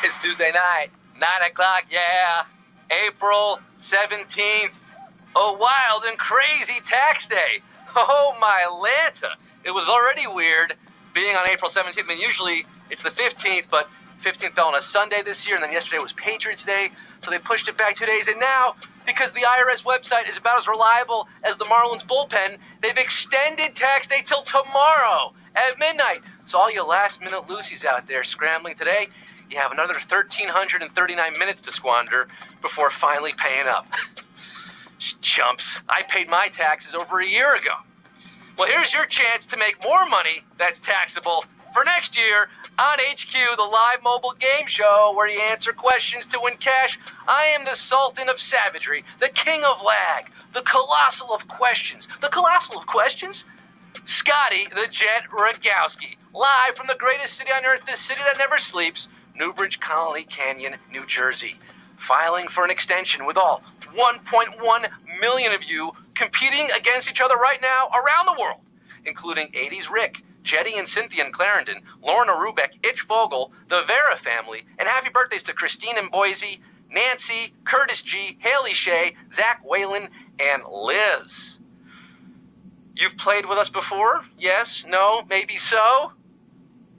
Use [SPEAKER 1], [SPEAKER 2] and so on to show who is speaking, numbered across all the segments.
[SPEAKER 1] It's Tuesday night, 9 o'clock, yeah. April 17th. A wild and crazy tax day. Oh, my Lanta. It was already weird being on April 17th. I mean, usually it's the 15th, but 15th fell on a Sunday this year, and then yesterday was Patriots Day, so they pushed it back 2 days. And now, because the IRS website is about as reliable as the Marlins bullpen, they've extended tax day till tomorrow at midnight. So all you last-minute Lucy's out there scrambling today, you have another 1,339 minutes to squander before finally paying up. Chumps. I paid my taxes over a year ago. Well, here's your chance to make more money that's taxable for next year on HQ, the live mobile game show where you answer questions to win cash. I am the Sultan of Savagery, the King of Lag, the Colossal of Questions. The Colossal of Questions? Scotty the Jet Rogowsky, live from the greatest city on earth, this city that never sleeps, Newbridge, Colony Canyon, New Jersey. Filing for an extension with all 1.1 million of you competing against each other right now around the world, including 80s Rick, Jetty and Cynthia in Clarendon, Lorna Rubeck, Itch Vogel, the Vera family, and happy birthdays to Christine in Boise, Nancy, Curtis G, Haley Shea, Zach Whalen, and Liz. You've played with us before? Yes? No? Maybe so?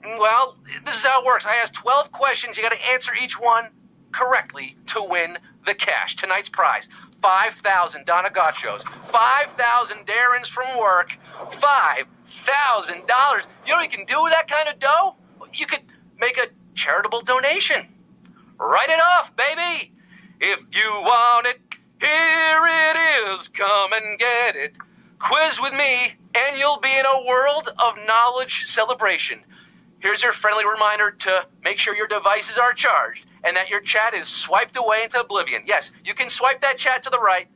[SPEAKER 1] Well, this is how it works. I ask 12 questions. You got to answer each one correctly to win the cash. Tonight's prize, 5,000 Donna Gauchos, 5,000 Darrens from work, $5,000. You know what you can do with that kind of dough? You could make a charitable donation. Write it off, baby. If you want it, here it is. Come and get it. Quiz with me, and you'll be in a world of knowledge celebration. Here's your friendly reminder to make sure your devices are charged and that your chat is swiped away into oblivion. Yes, you can swipe that chat to the right,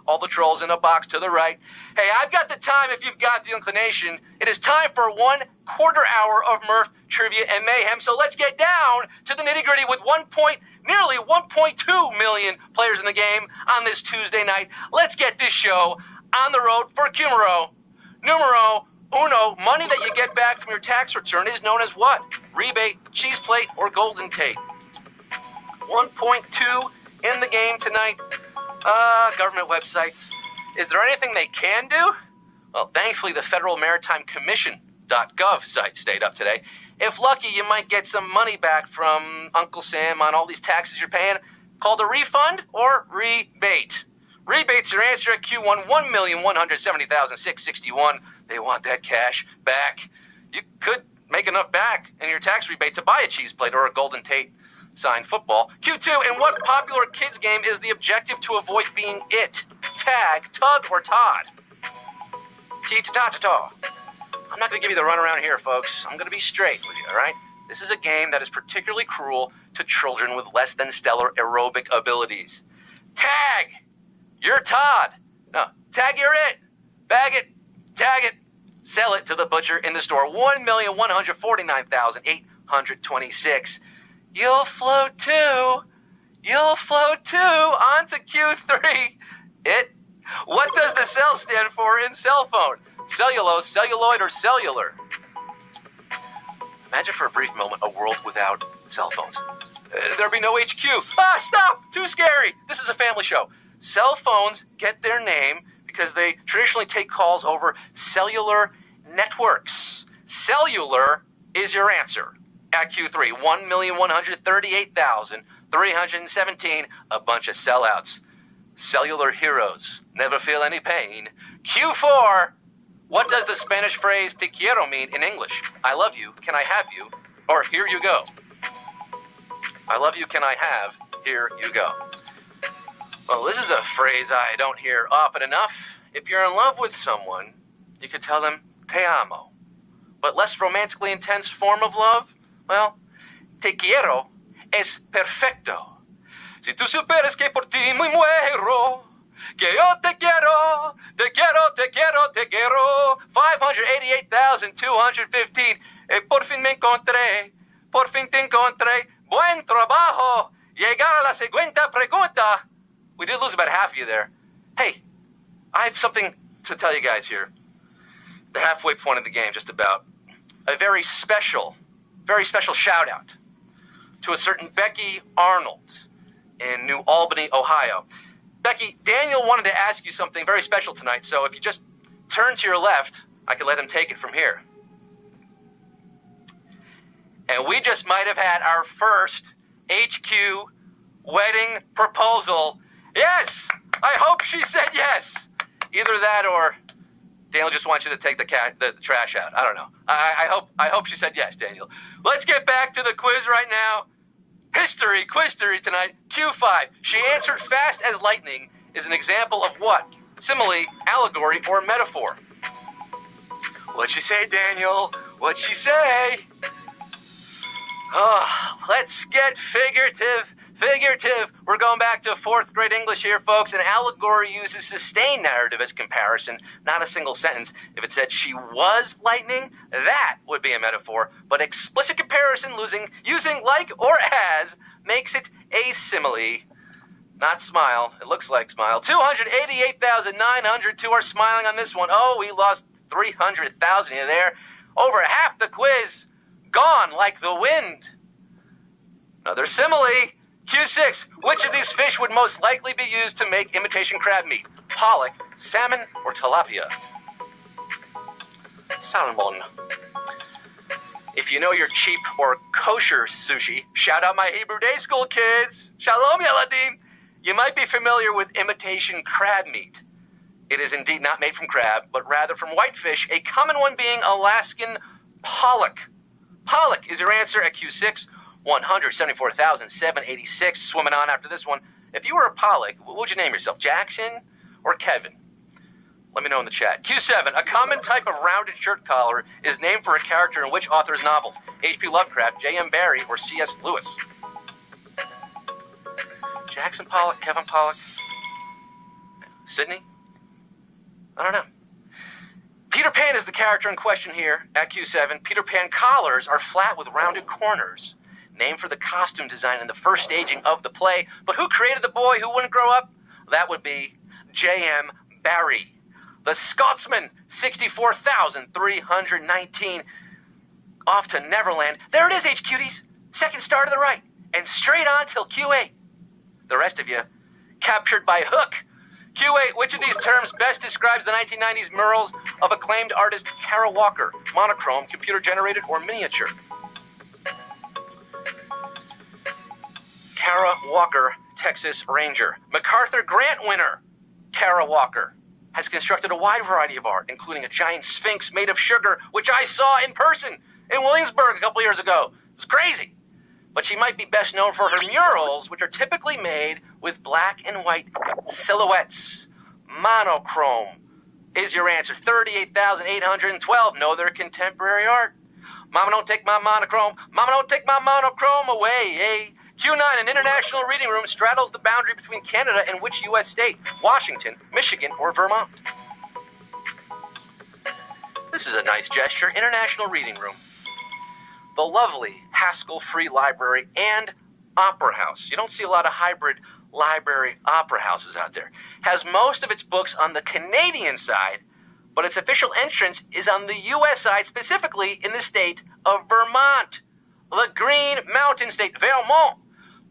[SPEAKER 1] all the trolls in a box to the right. Hey, I've got the time if you've got the inclination. It is time for 1/4 hour of mirth, trivia, and mayhem. So let's get down to the nitty-gritty with nearly 1.2 million players in the game on this Tuesday night. Let's get this show on the road for numero uno. Money that you get back from your tax return is known as what? Rebate, cheese plate, or golden tate. 1.2 in the game tonight. Government websites. Is there anything they can do? Well, thankfully, the Federal Maritime Commission.gov site stayed up today. If lucky, you might get some money back from Uncle Sam on all these taxes you're paying, called a refund or rebate. Rebate's your answer at Q1, 1,170,661. They want that cash back. You could make enough back in your tax rebate to buy a cheese plate or a golden tate signed football. Q2, in what popular kids game is the objective to avoid being it? Tag, tug, or Todd? T-ta-ta-ta-ta. I'm not going to give you the runaround here, folks. I'm going to be straight with you, all right? This is a game that is particularly cruel to children with less than stellar aerobic abilities. Tag! You're Todd. No, tag you're it. Bag it, tag it, sell it to the butcher in the store. 1,149,826. You'll float too. On to Q3. What does the cell stand for in cell phone? Cellulose, celluloid, or cellular? Imagine for a brief moment a world without cell phones. There'd be no HQ. Stop! Too scary. This is a family show. Cell phones get their name because they traditionally take calls over cellular networks. Cellular is your answer. At Q3, 1,138,317, a bunch of sellouts. Cellular heroes never feel any pain. Q4, what does the Spanish phrase te quiero mean in English? I love you, can I have you? Or here you go. I love you, can I have? Here you go. Well, this is a phrase I don't hear often enough. If you're in love with someone, you could tell them, te amo. But less romantically intense form of love? Well, te quiero es perfecto. Si tú supieras que por ti muy muero, que yo te quiero, te quiero, te quiero, te quiero. 588,215. Por fin me encontré, por fin te encontré. Buen trabajo. Llegar a la segunda pregunta. We did lose about half of you there. Hey, I have something to tell you guys here. The halfway point of the game, just about. A very special shout out to a certain Becky Arnold in New Albany, Ohio. Becky, Daniel wanted to ask you something very special tonight, so if you just turn to your left, I can let him take it from here. And we just might have had our first HQ wedding proposal. Yes! I hope she said yes. Either that or Daniel just wants you to take the trash out. I don't know. I hope she said yes, Daniel. Let's get back to the quiz right now. History, quiz-tory tonight. Q5. She answered fast as lightning is an example of what? Simile, allegory, or metaphor? What'd she say, Daniel? What'd she say? Oh, let's get figurative. Figurative. We're going back to 4th grade English here, folks. An allegory uses sustained narrative as comparison, not a single sentence. If it said she was lightning, that would be a metaphor. But explicit comparison using like or as makes it a simile. Not smile. It looks like smile. 288,902 are smiling on this one. Oh, we lost 300,000 in there. Over half the quiz gone like the wind. Another simile. Q6. Which of these fish would most likely be used to make imitation crab meat? Pollock, salmon, or tilapia? Salmon. If you know your cheap or kosher sushi, shout out my Hebrew day school kids. Shalom, Yaladim. You might be familiar with imitation crab meat. It is indeed not made from crab, but rather from whitefish, a common one being Alaskan pollock. Pollock is your answer at Q6. 174,786. Swimming on after this one. If you were a pollock, what would you name yourself? Jackson or Kevin? Let me know in the chat. Q7. A common type of rounded shirt collar is named for a character in which author's novels? H.P. Lovecraft, J.M. Barrie, or C.S. Lewis? Jackson Pollock, Kevin Pollock, Sydney? I don't know. Peter Pan is the character in question here at Q7. Peter Pan collars are flat with rounded corners. Named for the costume design in the first staging of the play. But who created the boy who wouldn't grow up? That would be J.M. Barrie. The Scotsman, 64,319. Off to Neverland. There it is, H-Cuties. Second star to the right. And straight on till Q8. The rest of you, captured by hook. Q8, which of these terms best describes the 1990s murals of acclaimed artist Kara Walker? Monochrome, computer-generated, or miniature? Kara Walker, Texas Ranger. MacArthur Grant winner, Kara Walker, has constructed a wide variety of art, including a giant sphinx made of sugar, which I saw in person in Williamsburg a couple years ago. It was crazy. But she might be best known for her murals, which are typically made with black and white silhouettes. Monochrome is your answer. 38,812. No, they're contemporary art. Mama, don't take my monochrome. Mama, don't take my monochrome away. Eh? Q9, an international reading room, straddles the boundary between Canada and which U.S. state? Washington, Michigan, or Vermont? This is a nice gesture. International reading room. The lovely Haskell Free Library and Opera House. You don't see a lot of hybrid library opera houses out there. Has most of its books on the Canadian side, but its official entrance is on the U.S. side, specifically in the state of Vermont. The Green Mountain State, Vermont.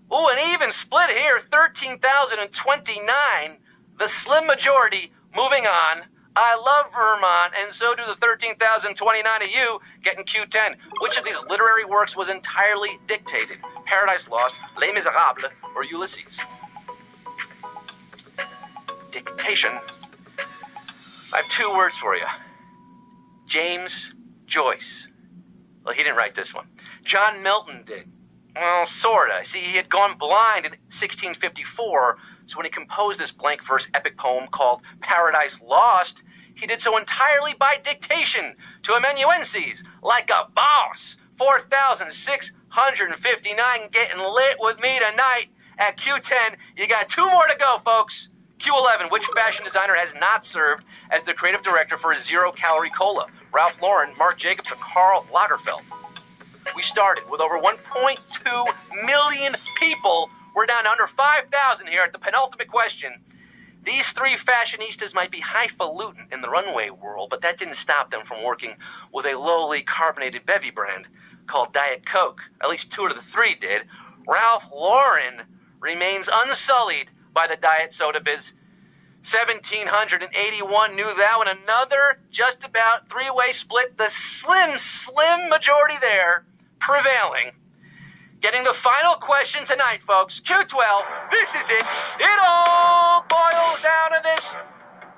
[SPEAKER 1] Ooh, an even split here, 13,029. The slim majority moving on. I love Vermont, and so do the 13,029 of you getting Q10. Which of these literary works was entirely dictated? Paradise Lost, Les Miserables, or Ulysses? Dictation. I have two words for you. James Joyce. Well, he didn't write this one. John Milton did. Well, sorta. See, he had gone blind in 1654, so when he composed this blank verse epic poem called Paradise Lost, he did so entirely by dictation to amanuenses, like a boss. 4,659 getting lit with me tonight at Q10. You got two more to go, folks. Q11, which fashion designer has not served as the creative director for a zero-calorie cola? Ralph Lauren, Marc Jacobs, or Karl Lagerfeld? We started with over 1.2 million people. We're down to under 5,000 here at the penultimate question. These three fashionistas might be highfalutin in the runway world, but that didn't stop them from working with a lowly carbonated bevy brand. called Diet Coke. At least 2 out of the 3 did. Ralph Lauren remains unsullied by the diet soda biz. 1,781 knew that one. Another just about 3-way split. The slim majority there prevailing. Getting the final question tonight, folks. Q12, this is it. It all boils down to this.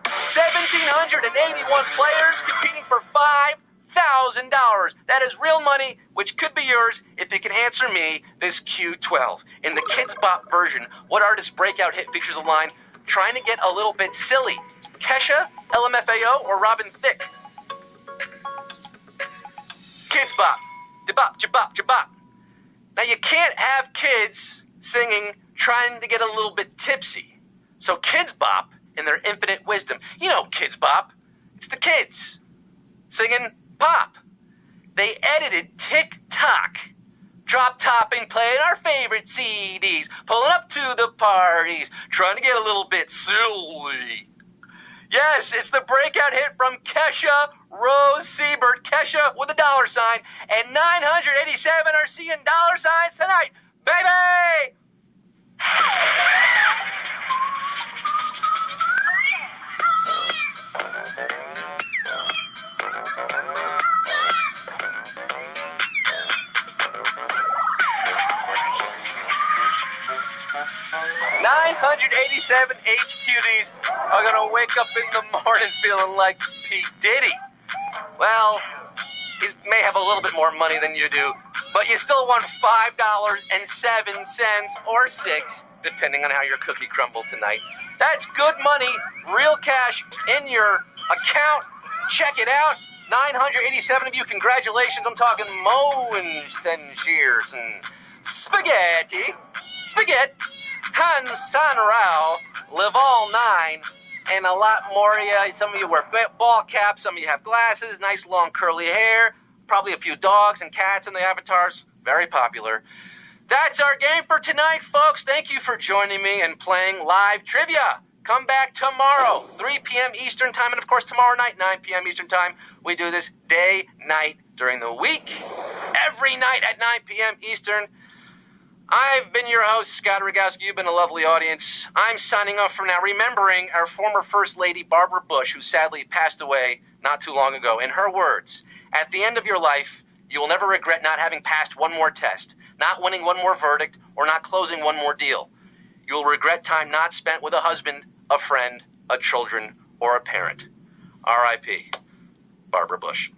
[SPEAKER 1] 1,781 players competing for $5,000. That is real money, which could be yours if you can answer me this Q12. In the Kids Bop version, what artist's breakout hit features a line, trying to get a little bit silly? Kesha, LMFAO, or Robin Thicke? Kids Bop. Jabop, jabop, jabop. Now, you can't have kids singing trying to get a little bit tipsy. So Kids Bop, in their infinite wisdom, you know Kids Bop, it's the kids singing pop. They edited TikTok, drop-topping, playing our favorite CDs, pulling up to the parties, trying to get a little bit silly. Yes, it's the breakout hit from Kesha Rose Siebert, Kesha with a $, and 987 are seeing $signs tonight, baby! 987 HQDs are gonna wake up in the morning feeling like P. Diddy. Well, he may have a little bit more money than you do, but you still won $5.07 or $6, depending on how your cookie crumbled tonight. That's good money, real cash in your account. Check it out. 987 of you, congratulations. I'm talking moans and cheers and spaghetti. Hans Sanrao, live all 9, and a lot more of you. Some of you wear ball caps, some of you have glasses, nice long curly hair, probably a few dogs and cats in the avatars. Very popular. That's our game for tonight, folks. Thank you for joining me and playing live trivia. Come back tomorrow, 3 p.m. Eastern Time, and of course tomorrow night, 9 p.m. Eastern Time. We do this day, night, during the week, every night at 9 p.m. Eastern. I've been your host, Scott Rogowsky. You've been a lovely audience. I'm signing off for now, remembering our former First Lady, Barbara Bush, who sadly passed away not too long ago. In her words, at the end of your life, you will never regret not having passed one more test, not winning one more verdict, or not closing one more deal. You will regret time not spent with a husband, a friend, a children, or a parent. R.I.P. Barbara Bush.